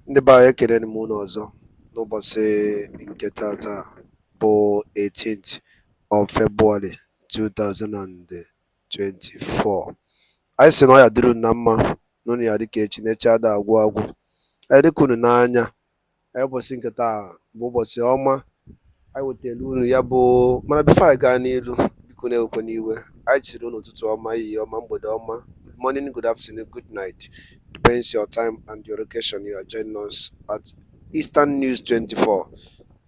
Ndị be anyị ekele m unu ọzọ n'ụbọchị nke tata bụ 18th of February 2024. Anyị sị na ọ ya dịrị unu na mma n'ụnụ ya dịka echi na-eche ada agwụ agwụ. Anyị dịka unu n'anya, anyị ụbọchị nke taa bụ ụbọchị ọma. Anyị wetara unu ya bụ mana bifo anyị gaa n'ilu, biko na-ewekwa n'iwe. Anyị chịrị unu ụtụtụ ọma, ehihie ọma, mgbede ọma, good morning, good afternoon, good night. Depends your time and your location. You are joining us at Eastern News 24.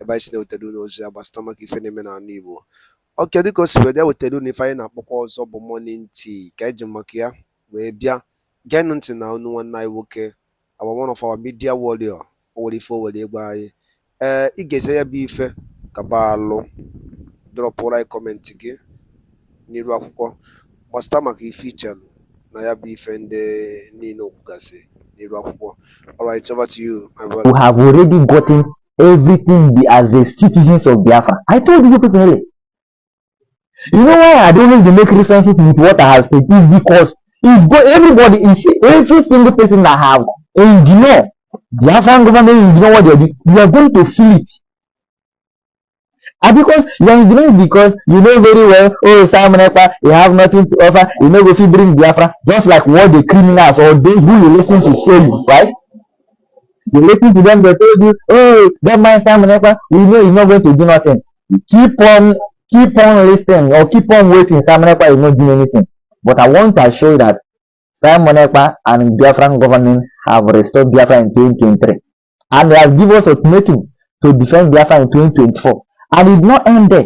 Ebe anyị si na-ewetara unu ozi agbasịta maka ife na-eme n'ala Igbo. Ọka dịka o si wee wetara unu ife anyị na-akpọkwa ọzọ bụ morning tea ka anyị ji maka ya wee bịa. Geenụ ntị na unu nwanne anyị nwoke, one of our media warrior, o nwere ife o were egbe anyị. Ị ga-eze ya bụ ife ka baalụ, dropụrụ anyị kọmentị gị n'iru akwụkwọ gbasịta maka ife ichelụ na ya bụ ife ndị niile okwugasị n'iru akwụkwọ. Alright, over to you, my brother. We have already gotten everything as the citizens of Biafra. I told you people earlier. You know why I don't always make references with what I have said is because everybody is every single person that have engineer Biafran government engineer what they do, you are going to feel it. And because you are engineering because you know very well, oh Simon Ekpa, you have nothing to offer, you know if you bring Biafra, just like what the criminals or those who you listen to say you, right? You listen to them, they told you, oh, don't mind Simon Ekpa, we know he's not going to do nothing. Keep on listening or keep on waiting. Simon Ekpa is not doing anything. But I want to show you that Simon Ekpa and Biafran government have restored Biafra in 2023. And they have given us ultimatum to defend Biafra in 2024. And it did not end there.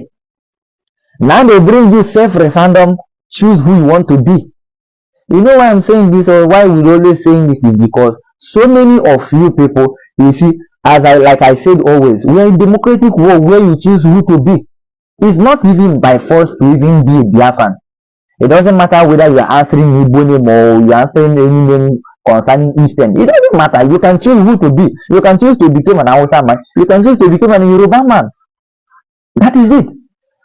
Now they bring you self-referendum, choose who you want to be. You know why I'm saying this or why we're always saying this is because so many of you people, you see, like I said always, we are in democratic world where you choose who to be. It's not even by force to even be a Biafran. It doesn't matter whether you are answering Igbo name or you are answering any name concerning Eastern. It doesn't matter. You can choose who to be. You can choose to become an Hausa man. You can choose to become an Yoruba man. That is it.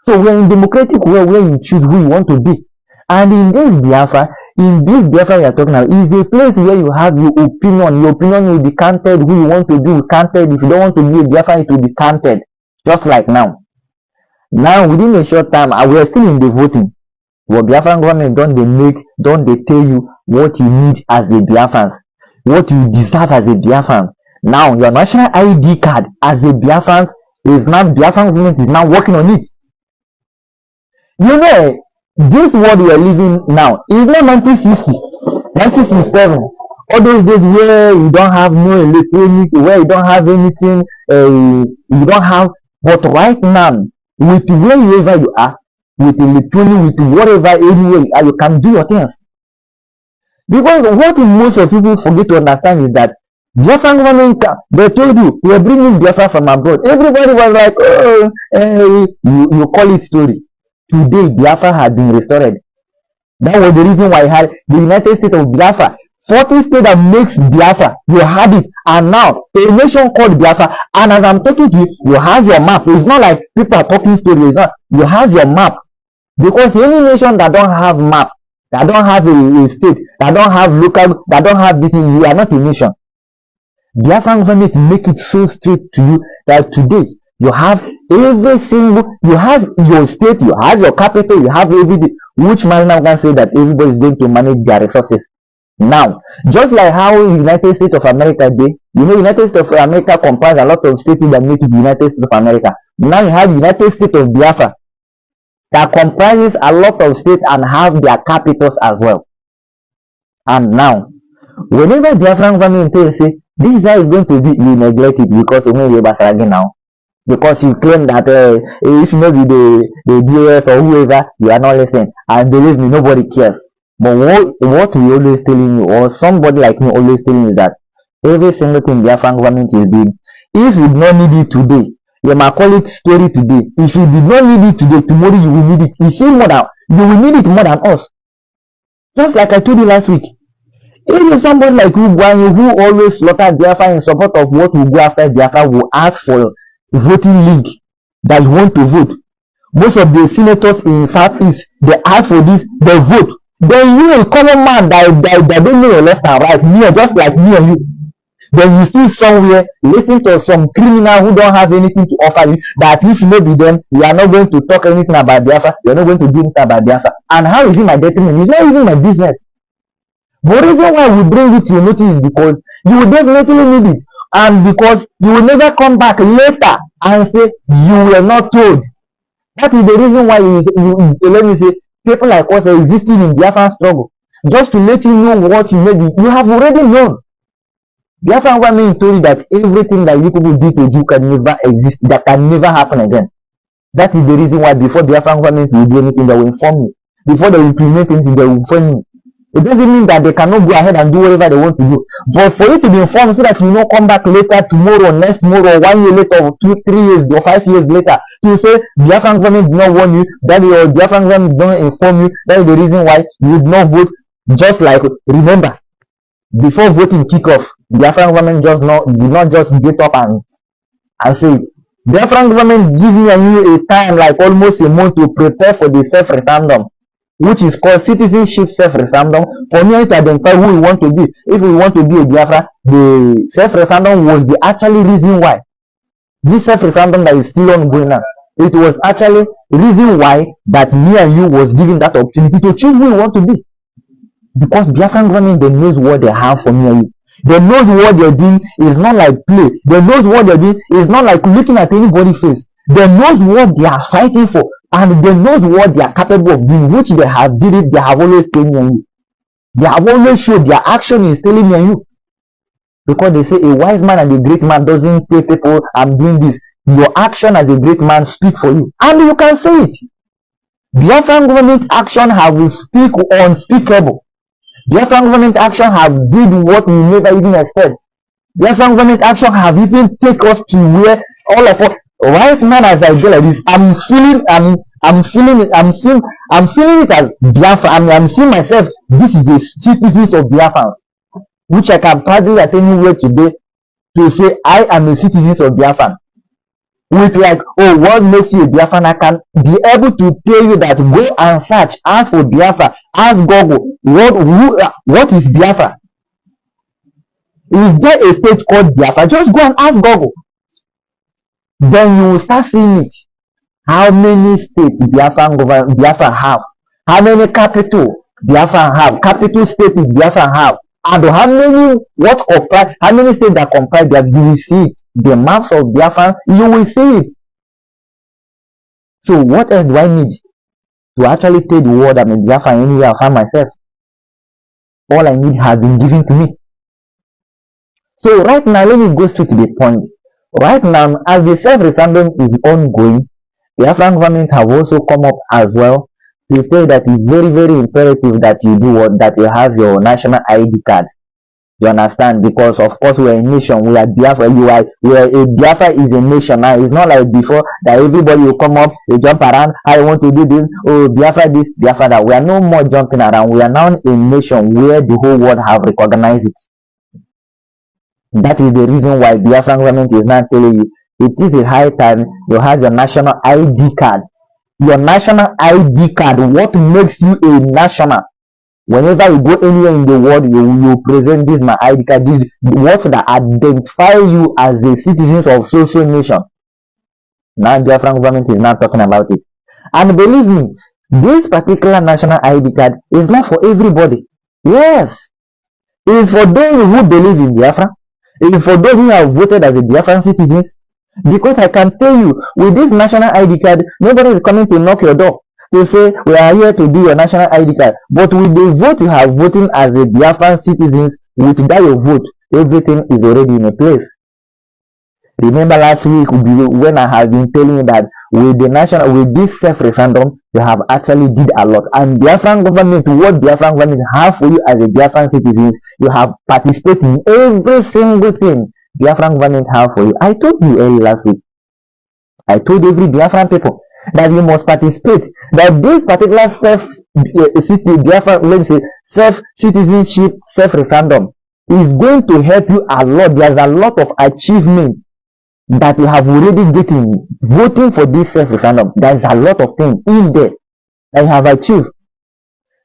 So we are in democratic world where you choose who you want to be. And in this Biafra we are talking about, is a place where you have your opinion. Your opinion will be counted. Who you want to be will counted. If you don't want to be a Biafra, it will be counted. Just like now. Now within a short time, we are still in the voting. What Biafran government don't they tell you what you need as a Biafran, what you deserve as a Biafran. Now your national ID card as a Biafran is now Biafran government is now working on it. You know, this world we are living now is not 1960, 1967. All those days where you don't have no electronic, where you don't have anything, you don't have. But right now, with wherever you are, with electronic, with whatever anywhere you are, you can do your things. Because what most of people forget to understand is that Biafran government, they told you we are bringing Biafra from abroad. Everybody was like, oh, you call it story. Today, Biafra has been restored. That was the reason why I had the United States of Biafra. 40 states that makes Biafra. You had it. And now, a nation called Biafra. And as I'm talking to you, you have your map. It's not like people are talking stories. It's not. You have your map. Because any nation that don't have map, that don't have a state, that don't have local, that don't have this, you are not a nation. Biafran government make it so straight to you that today, you have every single, you have your state, you have your capital, you have everything. Which man now can say that everybody is going to manage their resources? Now, just like how United States of America did, you know, United States of America comprises a lot of states that make it the United States of America. Now you have United States of Biafra that comprises a lot of states and have their capitals as well. And now, whenever Biafran government tells say this guy is going to be, you neglect it because you know you're again now. Because you claim that if maybe the BS or whoever, you are not listening. And believe me, nobody cares. But what we always telling you, or somebody like me always telling you, that every single thing Biafran government is doing, if you do not need it today, you might call it story today. If you did not need it today, tomorrow you will need it. You see more than, you will need it more than us. Just like I told you last week. If you somebody like you who always slaughter Biafra in support of what will go after Biafra, will ask for voting league that you want to vote. Most of the senators in Southeast, they ask for this, they vote. Then you, a common man that don't know your left and right, me, just like me and you, then you still somewhere listen to some criminal who don't have anything to offer you, that at least maybe them you are not going to talk anything about Biafra, you are not going to do anything about Biafra. And how is it my detriment? It's not even my business. But the reason why we bring it to your notice is because you will definitely need it, and because you will never come back later and say you were not told. That is the reason why you let me say people like us are existing in Biafran struggle, just to let you know what you maybe you have already known. Biafran government told you that everything that you people did to you can never exist, that can never happen again. That is the reason why before Biafran government will do anything, they will inform you. Before they will implement anything, they will inform you. It doesn't mean that they cannot go ahead and do whatever they want to do. But for you to be informed so that you not come back later, tomorrow, next tomorrow, 1 year later, or 2, 3 years, or 5 years later, to say Biafran government did not warn you, that your Biafran government did not inform you, that is the reason why you did not vote. Just like, remember, before voting kickoff, Biafran government did not just get up and say, Biafran government give me and you a time like almost a month to prepare for the self-referendum, which is called citizenship self-referendum, for me to identify who we want to be. If we want to be a Biafra, the self-referendum was the actually reason why. This self-referendum that is still ongoing now, it was actually the reason why that me and you was given that opportunity to choose who we want to be. Because Biafran government, they knows what they have for me and you. They knows what they're doing is not like play. They knows what they're doing is not like looking at anybody's face. They knows what they are fighting for, and they knows what they are capable of doing, which they have did it. They have always told me and you. They have always showed their action is telling me and you. Because they say a wise man and a great man doesn't tell people I'm doing this. Your action as a great man speak for you, and you can say it. Biafran government action have speak unspeakable. Biafran government action have did what we never even expect. Biafran government action have even take us to where all of us right now as I go like this, I'm feeling it as Biafra. I'm seeing myself. This is the citizens of Biafra, which I can proudly at anywhere today to say I am a citizen of Biafra. With like, oh, what makes you a Biafran? I can be able to tell you that go and search, ask for Biafra, ask Google, what is Biafra? Is there a state called Biafra? Just go and ask Google. Then you will start seeing it. How many states Biafra have? How many capital Biafra have? Capital states Biafra have? And how many states that comprise Biafra? You will see it. The maps of Biafra, you will see it. So what else do I need to actually tell the world I'm a Biafra anywhere I find myself? All I need has been given to me. So right now, let me go straight to the point. Right now, as the self-referendum is ongoing, the Biafran government have also come up as well to tell that it's very, very imperative that you do what, that you have your national ID card. You understand? Because of course we are a nation. We are Biafra. Biafra is a nation now. It's not like before that everybody will come up, they jump around. I want to do this. Oh, Biafra this, Biafra that. We are no more jumping around. We are now a nation where the whole world have recognized it. That is the reason why Biafran government is now telling you it is a high time you have your national ID card. Your national ID card. What makes you a national? Whenever you go anywhere in the world, you present this my ID card, this what that identify you as a citizens of social nation. Now Biafran government is now talking about it. And believe me, this particular national ID card is not for everybody. Yes. It is for those who believe in Biafra. It is for those who have voted as a Biafran citizens. Because I can tell you, with this national ID card, nobody is coming to knock your door to say we are here to do your national ID card. But with the vote you have voting as a Biafran citizens, with that your vote, everything is already in a place. Remember last week when I have been telling you that with this self-referendum, you have actually did a lot. And Biafran government, what Biafran government have for you as a Biafran citizens, you have participated in every single thing Biafran government have for you. I told you early last week. I told every Biafran people that you must participate. That this particular self-citizenship self-referendum is going to help you a lot. There's a lot of achievement that you have already gotten voting for this self-referendum. There's a lot of things in there that you have achieved.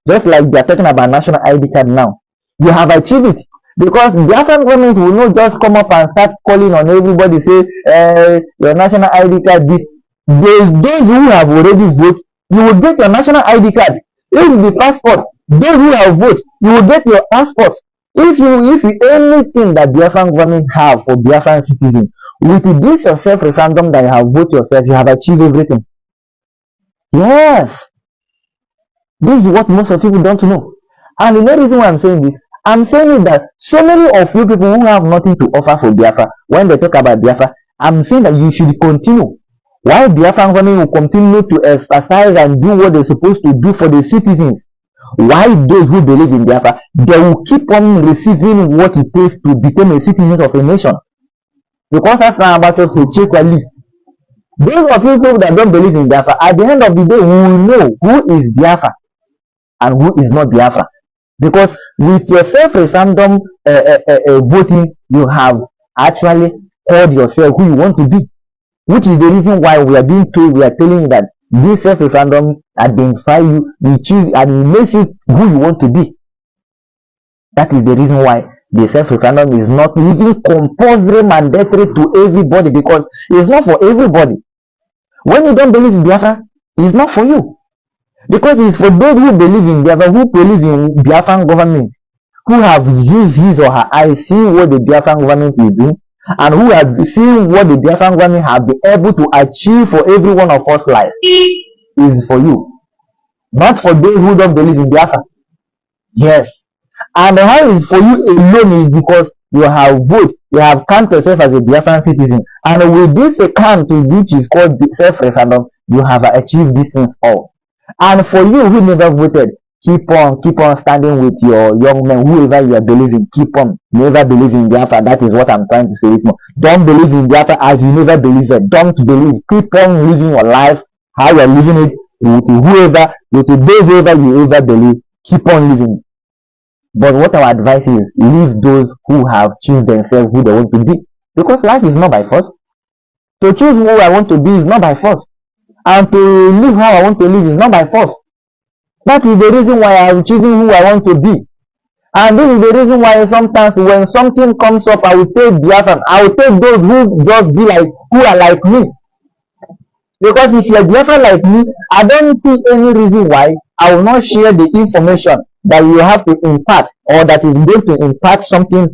Just like they are talking about national ID card now. You have achieved it. Because the Biafran government will not just come up and start calling on everybody, say, your national ID card, this. There's those who have already voted, you will get your national ID card. If the passport, those who have voted, you will get your passport. If anything that Biafran government have for Biafran citizens, with this your self-referendum that you have voted yourself, you have achieved everything. Yes. This is what most of people don't know. And the main reason why I'm saying this, I'm saying it that so many of you people who have nothing to offer for Biafra, when they talk about Biafra, I'm saying that you should continue. Why Biafran government will continue to exercise and do what they're supposed to do for the citizens? Why those who believe in Biafra, they will keep on receiving what it takes to become a citizen of a nation. Because that's not about us to check your list. Those of you people that don't believe in Biafra, at the end of the day, we will know who is Biafra and who is not Biafra. Because with your self-referendum voting, you have actually called yourself who you want to be. Which is the reason why we are being told, we are telling you that this self-referendum identifies you, you choose, and it makes you who you want to be. That is the reason why the self-referendum is not even compulsory mandatory to everybody, because it's not for everybody. When you don't believe in Biafra, it's not for you. Because it's for those who believe in Biafra, who believe in Biafran government, who have used his or her eyes, seeing what the Biafran government is doing, and who have seen what the Biafran government have been able to achieve for every one of us life. Is for you. Not for those who don't believe in Biafra. Yes. And how is for you alone is because you have voted, you have counted yourself as a Biafran citizen. And with this account, which is called self-referendum, you have achieved these things all. And for you who never voted, keep on standing with your young men, whoever you are believing, keep on. Never believe in Biafra. That is what I'm trying to say. Don't believe in Biafra as you never believe it. Don't believe. Keep on living your life, how you are living it, with whoever, with whoever you ever believe. Keep on living. But what our advice is, leave those who have choose themselves who they want to be. Because life is not by force. To choose who I want to be is not by force. And to live how I want to live is not by force. That is the reason why I'm choosing who I want to be. And this is the reason why sometimes when something comes up, I will take Biafran. I will take those who just be like, who are like me. Because if you are Biafran like me, I don't see any reason why I will not share the information that you have to impact, or that is going to impact something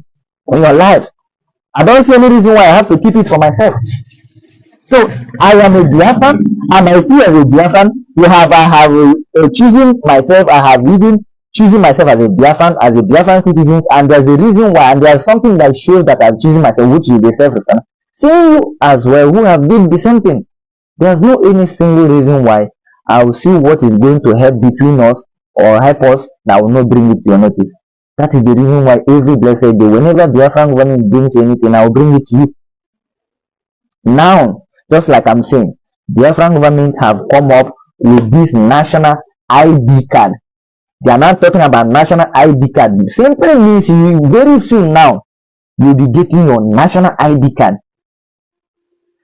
in your life. I don't see any reason why I have to keep it for myself. So I am a Biafran, and I see as a Biafran, I have choosing myself, I have even choosing myself as a Biafran citizen, and there's a reason why, and there's something that shows that I'm choosing myself, which is the self-referendum. See you as well who have did the same thing. There's no any single reason why I will see what is going to help between us or help us that will not bring it to your notice. That is the reason why every blessed day, whenever Biafran government brings anything, I will bring it to you. Now, just like I'm saying, Biafran government have come up with this national ID card. They are not talking about national ID card. Simply means you very soon now you'll be getting your national ID card.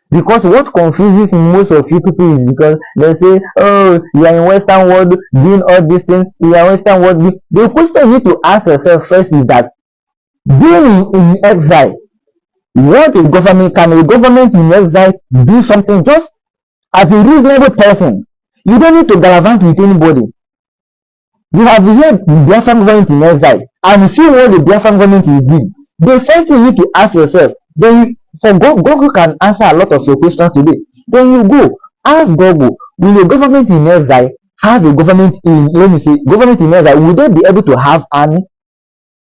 Because what confuses most of you people is because they say, oh, you are in Western world doing all these things, you are in Western world. The question you need to ask yourself first is that being in exile, what a government, can a government in exile do something just as a reasonable person? You don't need to gallivant with anybody. You have heard the Biafran government in exile and you see what the Biafran government is doing. The first thing you need to ask yourself, then Google can answer a lot of your questions today. Then you go ask Google, will a government in exile have a government in, government in exile, will they be able to have army?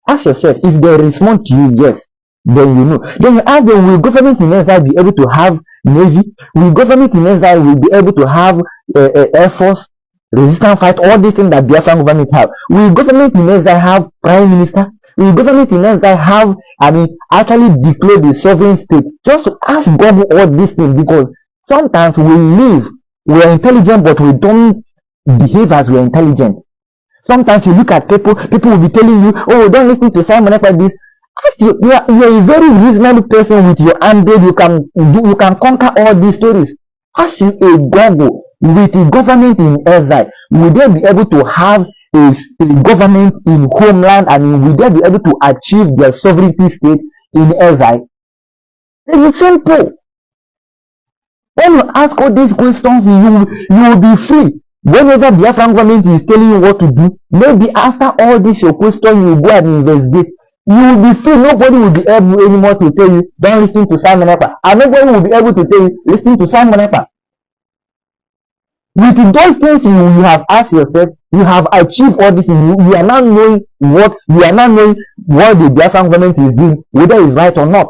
Ask yourself. If they respond to you yes, then you know. Then you ask them, will government in exile be able to have navy? Will government in exile will be able to have air force, resistance fight, all these things that Biafran government have? Will government in exile have prime minister? Will government in exile have, actually declare the sovereign state? Just to ask Google all these things, because sometimes we are intelligent, but we don't behave as we are intelligent. Sometimes you look at people will be telling you, oh, don't listen to Simon like this. You are a very reasonable person with your handle, you can conquer all these stories. Ask a Google, with the government in exile, will they be able to have a government in homeland, and will they be able to achieve their sovereignty state in exile? It is simple. When you ask all these questions, you will be free. Whenever Biafran government is telling you what to do, maybe after all this your question, you go and investigate. You will be free. Nobody will be able anymore to tell you, don't listen to Simon Ekpa. And nobody will be able to tell you, listen to Simon Ekpa. With those things you have asked yourself, you have achieved all this. You are now knowing what the Biafran government is doing, whether it's right or not.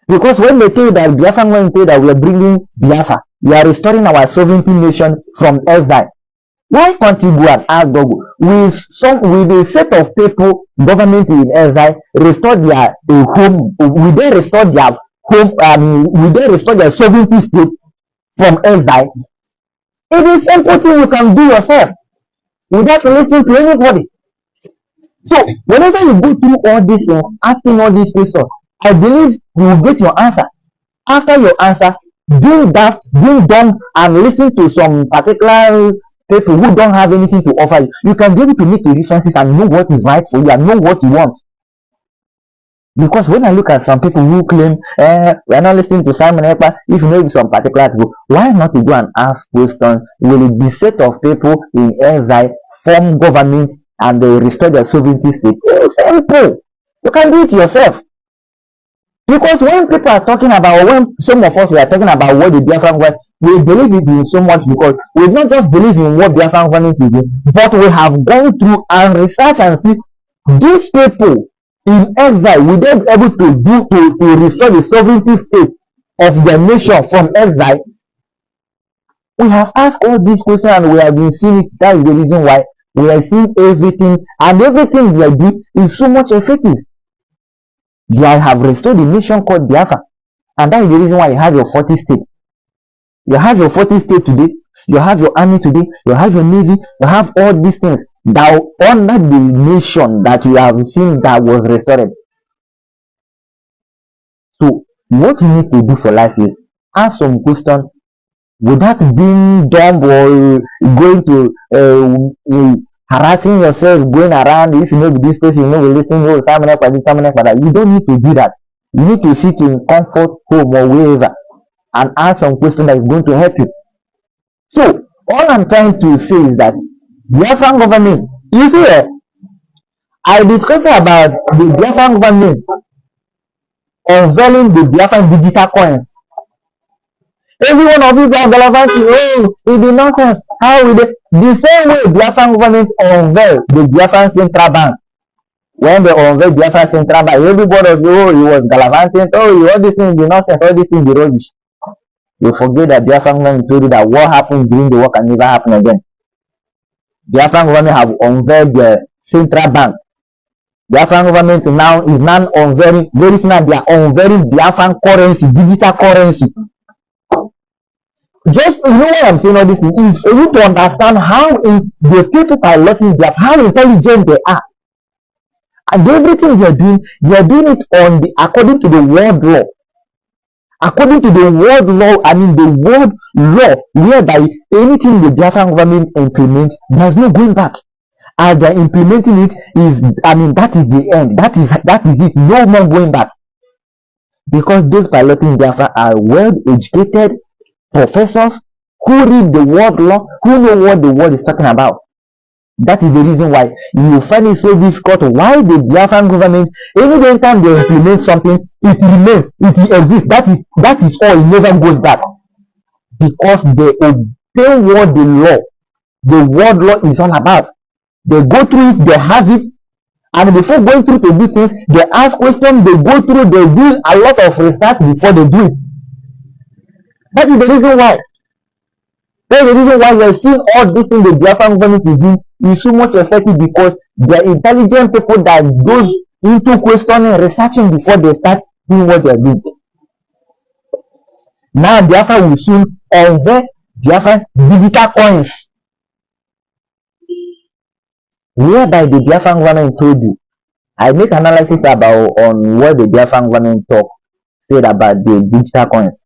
Because when they tell you that Biafran government tell you that we are bringing Biafra, we are restoring our sovereignty nation from exile, why can't you go and ask God with a set of people, government in exile, restore their home? Will they restore their home? Will they restore their sovereignty state from exile? It is simple thing you can do yourself without listening to anybody. So whenever you go through all this and asking all these questions, I believe you will get your answer. After your answer, being daft, being dumb, and listen to some particular people who don't have anything to offer you, you can be able to make the references and know what is right for you and know what you want. Because when I look at some people who claim we are not listening to Simon Ekpa, if you know some particular people, why not to go and ask questions? Will the set of people in exile form government and they restore their sovereignty state? It's simple. You can do it yourself. Because when people are talking about, when some of us we are talking about what the Biafran government, we believe it in so much because we not just believe in what Biafran government is doing, but we have gone through and research and see these people in exile, will they be able to restore the sovereignty state of their nation from exile? We have asked all these questions and we have been seeing it. That is the reason why we are seeing everything, and everything we are doing is so much effective. They have restored the nation called Biafra, and that is the reason why you have your 40 state. You have your 40 state today, you have your army today, you have your navy, you have all these things that under the nation that you have seen that was restored. So what you need to do for life is ask some question without being dumb or going to harassing yourself, going around. If you know this person, you know we listen, oh Simon Ekpa this, Simon Ekpa that. You don't need to do that. You need to sit in comfort home or wherever and ask some question that is going to help you. So all I'm trying to say is that Biafran government, you see, I discussed about the Biafran government unveiling the Biafran digital coins. Every one of you got relevant, oh, it be nonsense. How will they? The same way Biafran government unveiled the Biafran Central Bank. When they unveiled Biafran Central Bank, everybody was, oh, he was gallivanting, oh, all these things be nonsense, all these things be rubbish. You forget that Biafran government told you that what happened during the war can never happen again. Biafran government have unveiled the Central Bank. Biafran government now is now unveiling, very soon they are unveiling Biafran currency, digital currency. Just you know why I'm saying all this thing is for you to understand how the people are letting Biafra, how intelligent they are. And everything they are doing it on the according to the world law. According to the world law, I mean the world law, whereby anything the Biafran government implements, there's no going back. As they're implementing it is, I mean, that is the end. That is it. No more going back. Because those piloting Biafra are well-educated professors who read the world law, who know what the world is talking about. That is the reason why you find it so difficult. Why the Biafran government, any time they implement something, it remains, it exists. That is all. It never goes back because they obey what the world law is all about. They go through it, they have it, and before going through to do things, they ask questions. They go through, they do a lot of research before they do it. That is the reason why. That's the reason why we're seeing all these things the Biafran government is doing is so much effective because they're intelligent people that goes into questioning, researching before they start doing what they're doing. Now Biafra will soon unveil Biafra digital coins, whereby the Biafran government told you. I make analysis about on what the Biafran government said about the digital coins.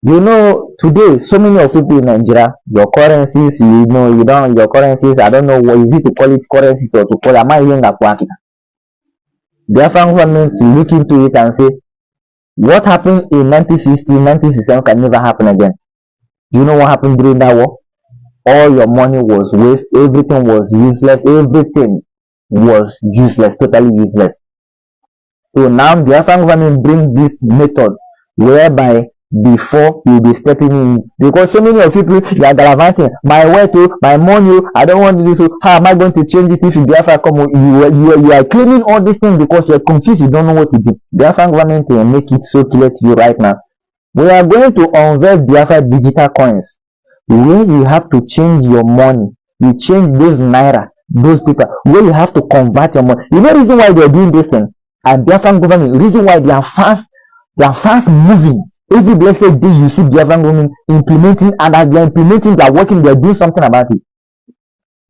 You know, today so many of people in Nigeria, your currencies, you know, you don't your currencies. I don't know what is it to call it currencies or to call. Am I hearing that? Biafran government to look into it and say what happened in 1960, 1967 can never happen again. Do you know what happened during that war? All your money was waste. Everything was useless. Everything was useless, totally useless. So now Biafran government bring this method whereby before you be stepping in, because so many of people you are gallivanting my wealth, my money, I don't want to do this. How am I going to change it if Biafra come? You are claiming all these things because you're confused, you don't know what to do. Biafran government will make it so clear to you right now. We are going to unveil Biafra digital coins where you have to change your money. You change those naira, those people, where you have to convert your money. You know the reason why they are doing this thing? And Biafran government, the reason why they are fast moving. Every blessed day you see Biafran government implementing, and as they are implementing, they are working, they are doing something about it.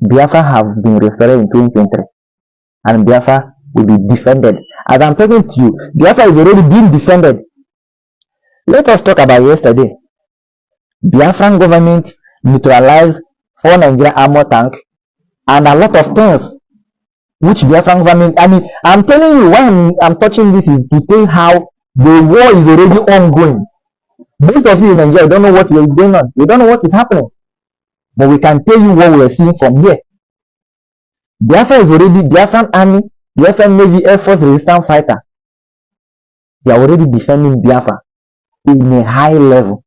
Biafra have been referred in 2023, and Biafra will be defended. As I'm talking to you, Biafra is already being defended. Let us talk about yesterday. Biafran government neutralized 4 Nigerian armor tank and a lot of things which Biafran government, I mean, I'm telling you why I'm touching this is to tell how the war is already ongoing. Most of you in Nigeria don't know what is going on. You don't know what is happening. But we can tell you what we are seeing from here. Biafra is already, Biafran army, Biafran Navy, Air Force resistance fighter. They are already defending Biafra in a high level.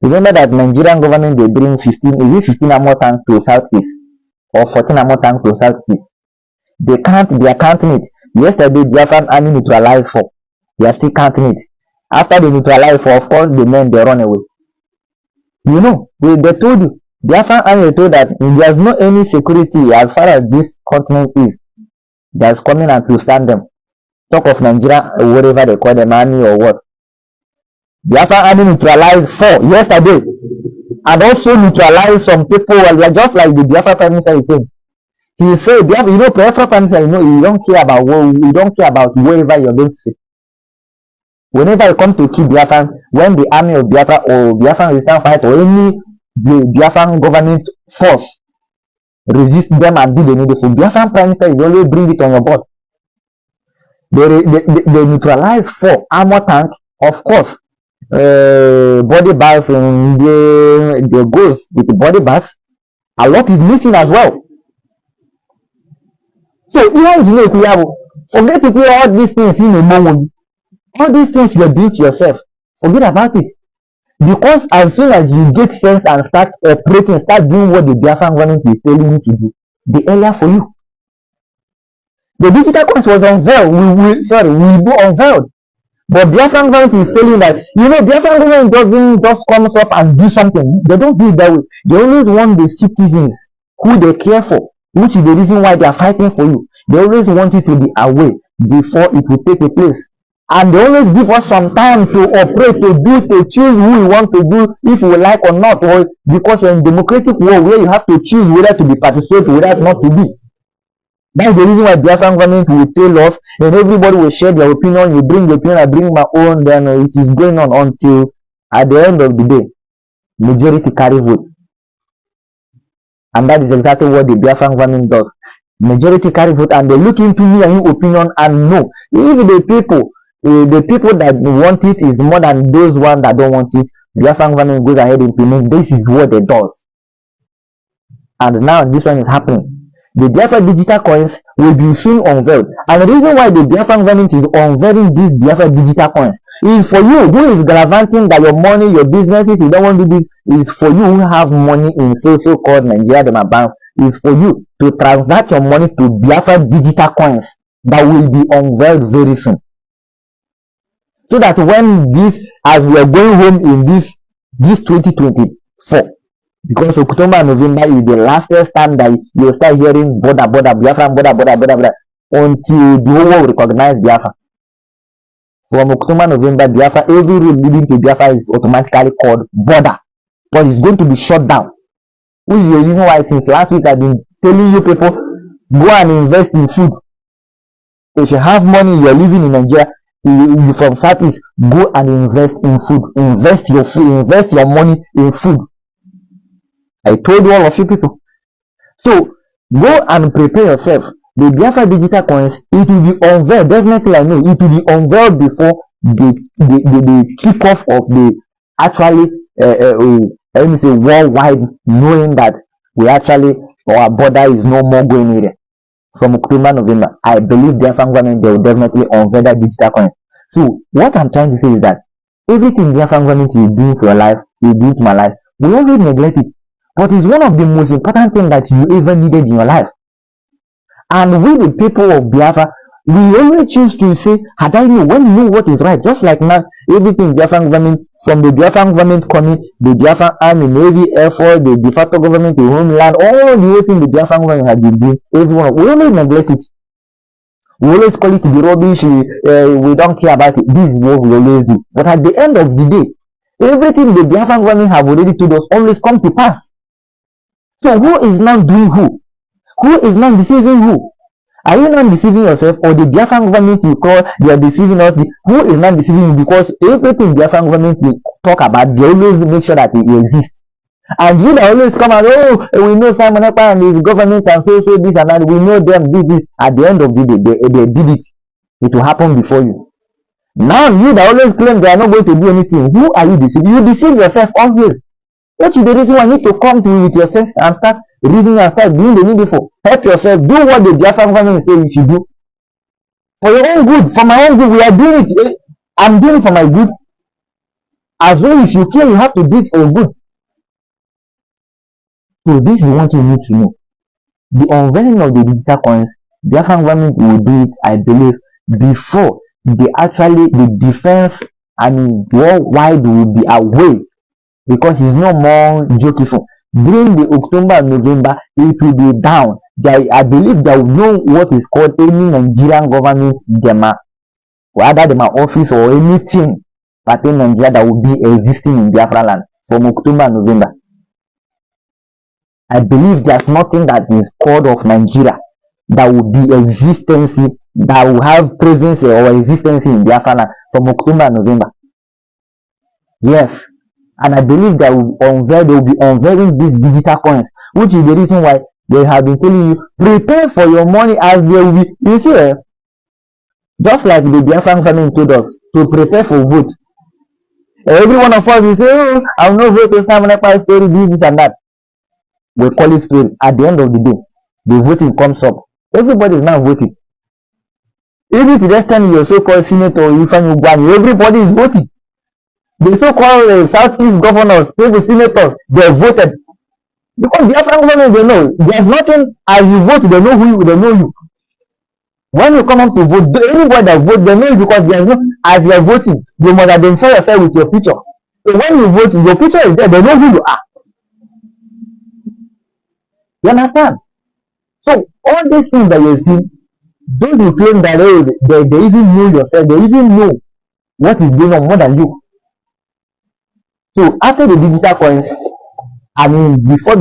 Remember that Nigerian government, they bring 15 armor tanks to southeast or 14 armor tanks to southeast. They are counting it. Yesterday, Biafran army neutralized 4. They are still counting it. After they neutralize 4, of course, the men, they run away. You know, they told you, Biafran army told that there's no any security as far as this continent is that's coming and to stand them. Talk of Nigeria, or whatever they call them, army or what. Biafran army neutralized 4 yesterday, and also neutralized some people, just like the Biafra Prime Minister is saying. He said, you know, Biafra Prime Minister, you know, you don't care about whatever you're going to say. Whenever you come to kill Biafran, when the army of Biafra or Biafran resistance fight or any Biafran government force resist them and do the needful, Biafran Prime Minister is always bring it on your board. They neutralize 4 armor tank, of course. Body bags and the goes with the body bags. A lot is missing as well. So forget to put all these things in a moment. All these things you are doing to yourself, forget about it. Because as soon as you get sense and start operating, start doing what the Biafran government is telling you to do, the earlier for you. The digital coins was unveiled. We do unveiled. But Biafran government is telling that, you know, Biafran government doesn't just come up and do something. They don't do it that way. They always want the citizens who they care for, which is the reason why they are fighting for you. They always want you to be aware before it will take a place. And they always give us some time to operate, to choose who we want to do, if we like or not, or because we're in democratic world where you have to choose whether to be participating or whether not to be. That's the reason why Biafran government will tell us, and everybody will share their opinion. You bring your opinion, I bring my own, then it is going on until at the end of the day, majority carry vote. And that is exactly what the Biafran government does. Majority carry vote, and they look into me and your opinion and know if the people that want it is more than those ones that don't want it. Biafran government goes ahead and implement. This is what it does. And now this one is happening. The Biafra digital coins will be soon unveiled. And the reason why the Biafran government is unveiling these Biafra digital coins is for you who is gallivanting that your money, your businesses, you don't want to do this, is for you who have money in so-called Nigeria, them banks, is for you to transact your money to Biafra digital coins that will be unveiled very soon. So that when this, as we are going home in this 2024, because October and November is the last time that you start hearing border, Biafra, border, until the whole world recognize Biafra. From October, November, Biafra, every road leading to Biafra is automatically called border, but it's going to be shut down. Which is the reason why since last week I've been telling you people, go and invest in food. If you have money, you're living in Nigeria, you from Southeast, go and invest in food. Invest your food, invest your money in food. I told all of you people. So go and prepare yourself. The Biafra digital coins, it will be unveiled. Definitely, I know it will be unveiled before the kickoff of the actually let me say worldwide, knowing that we actually our border is no more going area. From October, November, I believe Biafran government they will definitely unveil that digital coin. So what I'm trying to say is that everything Biafran government is doing for your life, is doing to my life, we always neglect it. But it's one of the most important things that you ever needed in your life. And we, the people of Biafra, we always choose to say, had I know, when you know what is right, just like now, everything Biafran government, from the Biafran government coming, the Biafran army, navy, air force, the de facto government, the homeland, all the things the Biafran government has been doing, everyone, we always neglect it. We always call it the rubbish, we don't care about it. This is what we always do. But at the end of the day, everything the Biafran government have already told us always come to pass. So who is now doing who? Who is now deceiving who? Are you not deceiving yourself, or the Biafran government you call they are deceiving us? Who is not deceiving you? Because everything Biafran government will talk about, they always make sure that it exists. And you that always come and we know Simon Ekpa and his government and so this and that, we know them this. At the end of the day, they did it. It will happen before you. Now you that always claim they are not going to do anything, who are you deceiving? You deceive yourself always. What is the reason why you need to come to with yourself and start reasoning and start doing the needful? Help yourself. Do what the Biafran government say you should do. For your own good, for my own good, we are doing it. I'm doing it for my good. As well, if you care, you have to do it for your good. So this is what you need to know. The unveiling of the digital coins, Biafran government will do it, I believe, before the defense and worldwide will be away. Because it's no more joking for. During the October and November, it will be down. I believe there will know what is called any Nigerian government whether them office or anything but in Nigeria that will be existing in Biafra land from October and November. I believe there's nothing that is called of Nigeria that will be existence, that will have presence or existence in Biafra land from October and November. Yes. And I believe that they will be unveiling these digital coins, which is the reason why they have been telling you, prepare for your money as they will be. You see, just like the Biafran government told us to prepare for vote. Every one of us will say, I will not vote to Simon Ekpa story, this and that. We call it story. At the end of the day, the voting comes up. Everybody is now voting. Even to the extent your so-called senator, everybody is voting. The so-called Southeast governors, the senators, they voted. Because the African government, they know, there's nothing, as you vote, they know who you, they know you. When you come up to vote, anybody that vote, they know you because there's no, as you're voting, you must identify yourself with your picture. So when you vote, your picture is there, they know who you are. You understand? So all these things that you see, those who claim that they even know yourself, they even know what is going on more than you. So after the digital coins, I mean before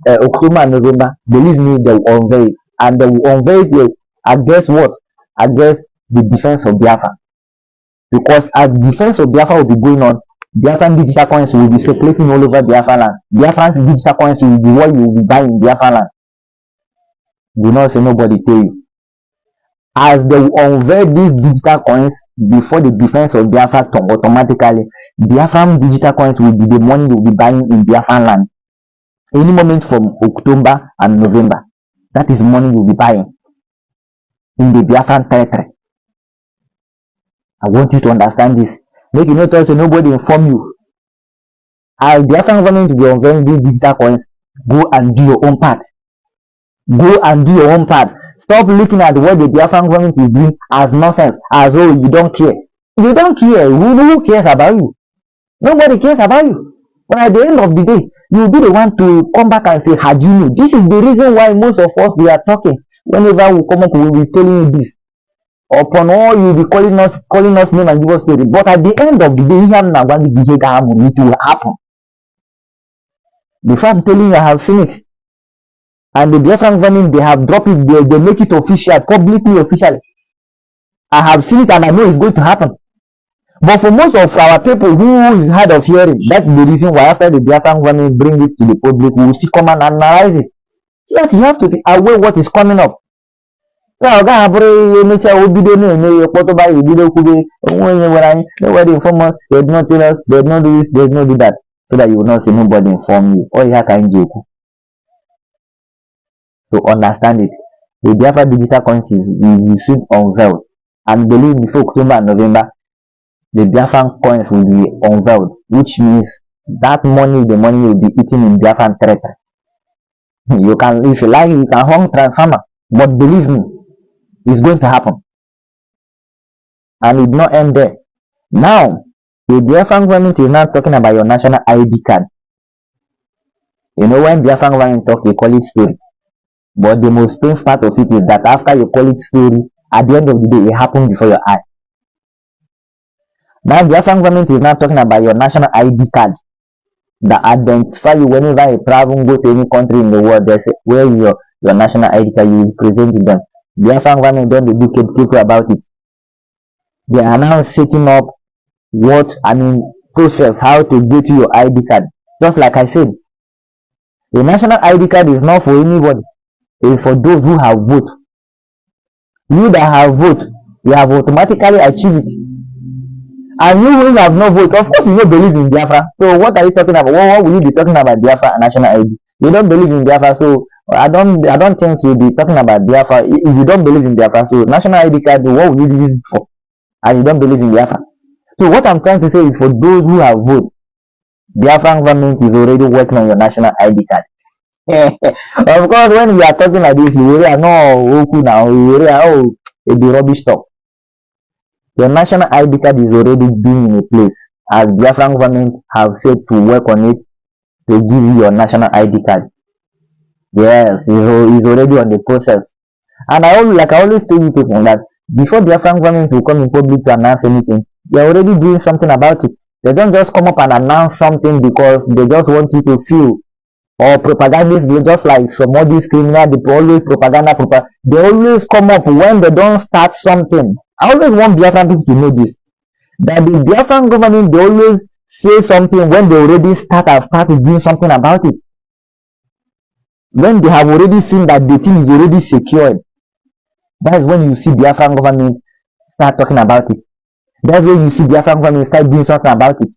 October and November, believe me, they will unveil it. And they will unveil it against what? Against the defense of Biafra. Because as defense of Biafra will be going on, Biafran digital coins will be circulating all over Biafra land. Biafran's digital coins will be what you will be buying in Biafra land. Do not say nobody tell you. As they will unveil these digital coins before the defense of Biafra, automatically Biafran digital coins will be the money you will be buying in Biafran land. Any moment from October and November, that is money you will be buying in the Biafran territory. I want you to understand this. Make you not also nobody inform you. As Biafran government will be unveiling these digital coins, go and do your own part. Go and do your own part. Stop looking at what the Biafran government is doing as nonsense, as oh you don't care. You don't care. Who cares about you? Nobody cares about you. But at the end of the day, you'll be the one to come back and say, had you knew? This is the reason why most of us we are talking. Whenever we come up, we'll be telling you this. Upon all, you'll be calling us name and give us story. But at the end of the day, it will happen. Before I'm telling you, I have seen it. And the Biafran government, they have dropped it, they make it official, publicly officially. I have seen it and I know it's going to happen. But for most of our people who is hard of hearing, that's the reason why after the Biafran government bring it to the public, we will still come and analyze it. Yet you have to be aware what is coming up. Now, ga abụrụ emecha obido na-eme kpọtụba ebido kwube onwe onye nwere anyị nobody inform us, they did not tell us, they did not do this, they did not do that, so that you will not say nobody inform you. All you have can do to understand it. The Biafra digital currency will be soon unveiled, and believe before October and November, the Biafran coins will be unveiled, which means that money, the money will be eaten in Biafran territory. You can, if you like, you can hung transformer, but believe me, it's going to happen, and it not end there. Now, the Biafran government is now talking about your national ID card. You know, when Biafran government talk, they call it story. But the most painful part of it is that after you call it story, at the end of the day, it happened before your eye. Now, Biafran government is now talking about your national ID card that identify you whenever you travel, go to any country in the world. They say, where is your national ID card? You present it them. Biafran government don't be careful about it. They are now setting up process how to get to your ID card. Just like I said, the national ID card is not for anybody. It's for those who have vote. You that have vote, you have automatically achieved it. And you who have no vote, of course you don't believe in Biafra. So what are you talking about? What will you be talking about Biafra and national ID? You don't believe in Biafra, so I don't think you'll be talking about Biafra if you don't believe in Biafra. So national ID card, what will you use it for? And you don't believe in Biafra. So what I'm trying to say is for those who have vote, Biafran government is already working on your national ID card. Of course, when we are talking like this, we are no now. We are it be rubbish talk. Your national ID card is already being in a place, as Biafran government have said to work on it to give you your national ID card. Yes, it's already on the process. And I always tell you people that before Biafran government will come in public to announce anything, they are already doing something about it. They don't just come up and announce something because they just want you to feel, or propagandists, they just like some of these criminals, they always propaganda. They always come up when they don't start something. I always want Biafran people to know this, that the Biafran government, they always say something when they already started doing something about it. When they have already seen that the thing is already secured, that's when you see Biafran government start talking about it. That's when you see Biafran government start doing something about it.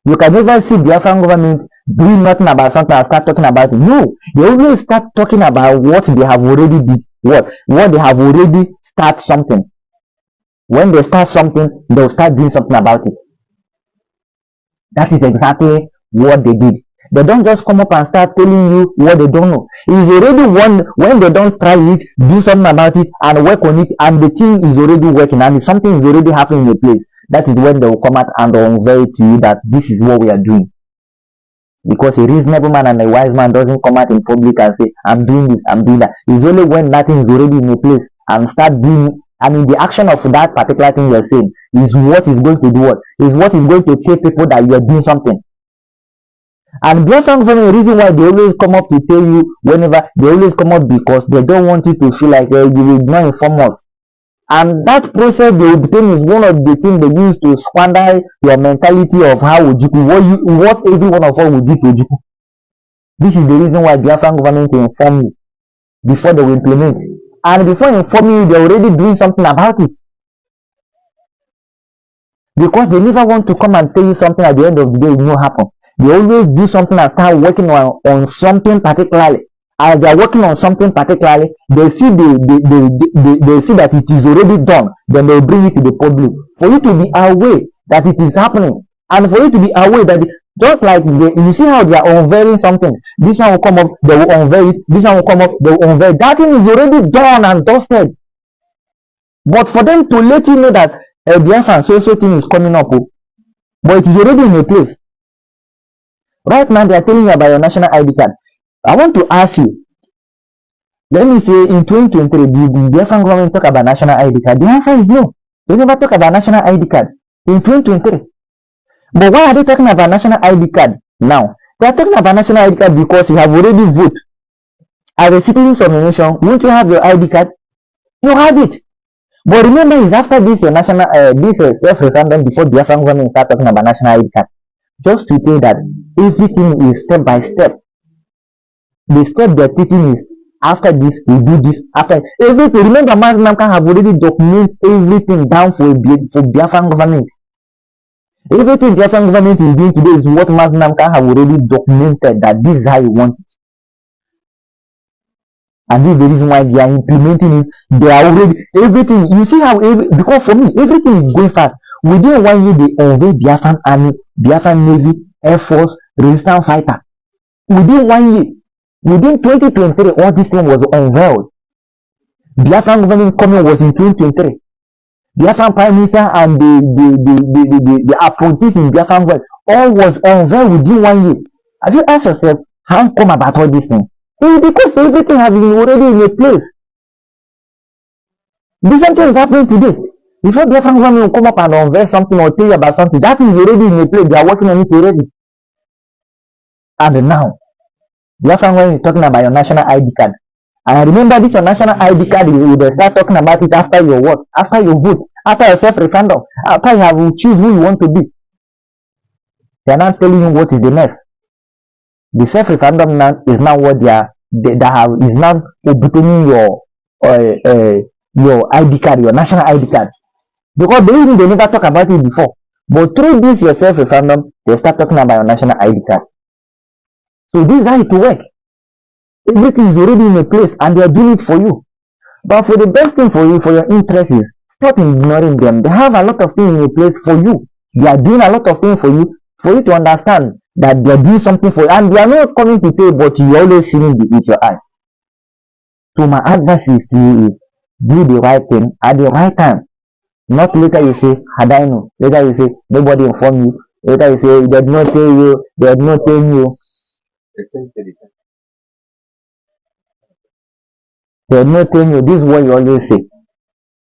You can never see Biafran government doing nothing about something and start talking about it. No, they always start talking about what they have already did. What they have already start something. When they start something, they'll start doing something about it. That is exactly what they did. They don't just come up and start telling you what they don't know. It's already when they don't try it, do something about it and work on it, and the thing is already working and something is already happening in the place. That is when they will come out and unveil to you that this is what we are doing. Because a reasonable man and a wise man doesn't come out in public and say, I'm doing this, I'm doing that. It's only when nothing is already in a place and start doing, the action of that particular thing you're saying is what is going to do what? Is what is going to tell people that you're doing something. And Biafran government, the reason why they always come up to tell you whenever, they always come up because they don't want you to feel like you will not inform us. And that process they obtain is one of the things they use to squander your mentality of how what every one of us would do to Ojukwu. This is the reason why Biafran government will inform you before they will implement. And before informing you, they're already doing something about it. Because they never want to come and tell you something at the end of the day it will not happen. They always do something and start working on something particularly. As they are working on something particularly, they see they see that it is already done, then they will bring it to the public. For you to be aware that it is happening, and for you to be aware that just like you see how they are unveiling something, this one will come up, they will unveil it, this one will come up, they will unveil. That thing is already done and dusted. But for them to let you know that a Biafran so thing is coming up, but it is already in a place. Right now they are telling you about your national ID card. I want to ask you, let me say in 2023, did the Biafran government talk about national ID card? The answer is no. They never talk about national ID card in 2023. But why are they talking about national ID card now? They are talking about national ID card because you have already voted. As a citizen of the nation, won't you have your ID card? You have it. But remember, is after this your national this self-referendum before Biafran government start talking about national ID card. Just to tell that everything is step by step. The step they're taking is after this we do this, after everything. Remember, Mazinamka have already documented everything down for Biafran government. Everything Biafran government is doing today is what Mazinamka have already documented that this is how you want it. And this is the reason why they are implementing it. They are already everything. You see how because for me everything is going fast. Within 1 year they unveil Biafran army, Biafran navy, air force, resistance fighter. Within 1 year, within 2023, all this thing was unveiled. Biafran government coming was in 2023. Biafran prime minister and the appointees in Biafran government all was unveiled within 1 year. Have you asked yourself how come about all these things? It's because everything has been already in a place. The same thing is happening today. Before Biafran government will come up and unveil something or tell you about something, that is already in a place. They are working on it already. And now, Biafran government is talking about your national ID card. And remember, this your national ID card, you will start talking about it after your work, after your vote, after your self-referendum, after you have to choose who you want to be. They are not telling you what is the next. The self-referendum now is now what they have is now obtaining your ID card, your national ID card. Because they never talk about it before. But through this your self-referendum, they start talking about your national ID card. So this is how it works. Everything is already in a place and they are doing it for you. But for the best thing for you, for your interest is stop ignoring them. They have a lot of things in a place for you. They are doing a lot of things for you to understand that they are doing something for you. And they are not coming to tell you, but you always seeing it with your eyes. So my advice is to you is do the right thing at the right time. Not later you say, had I know. Later you say, nobody informed you. Later you say, they did not tell you, they did not tell you. They did not tell you. This is what you always say.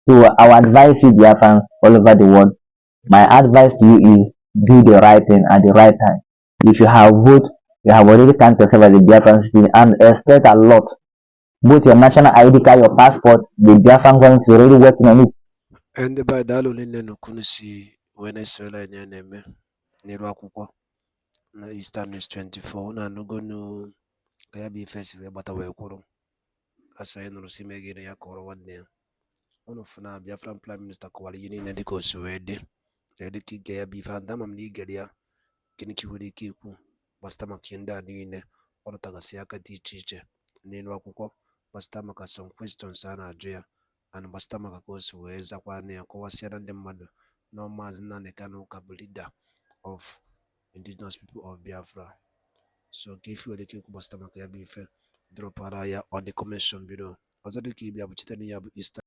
So I will advise you, dear fans all over the world. My advice to you is do the right thing at the right time. If you have voted, you have already counted yourself as a Biafran citizen and expect a lot. Both your national ID card, your passport, the Biafran government is already working on it. Ndị be anyị daalụ niile n'okunu si Venezuela anyị na-eme n'elu akwụkwọ na Eastern News 24 unu anụgonu ka ya bụ ife si wee gbata wee kwụrụ asị anyị nụrụ si megide ya kọrọ nwanne ya unu fụ na Biafran Prime Minister kọwara ihe niile dịka o si wee dị dịka ige ya bụ ife ndị ama m na igere ya gịnị ka ị nwere ike ikwu gbasịta maka ihe ndị a niile ọ rụtagasị aka dị iche iche n'elu akwụkwọ gbasịta maka some questions a na-ajụ ya and gbasịta maka ka o si wee zakwa anya ya kọwasịara ndị mmadụ na Maazị Nnamdi Kanu ka bụ leader of indigenous people of Biafra. So ka ife nwere ike ikwu gbasịta maka ya bụ ife dropara ya on the comment section below. Ọzọ dịka ịbịa bụ cheta na ya bụ Eastern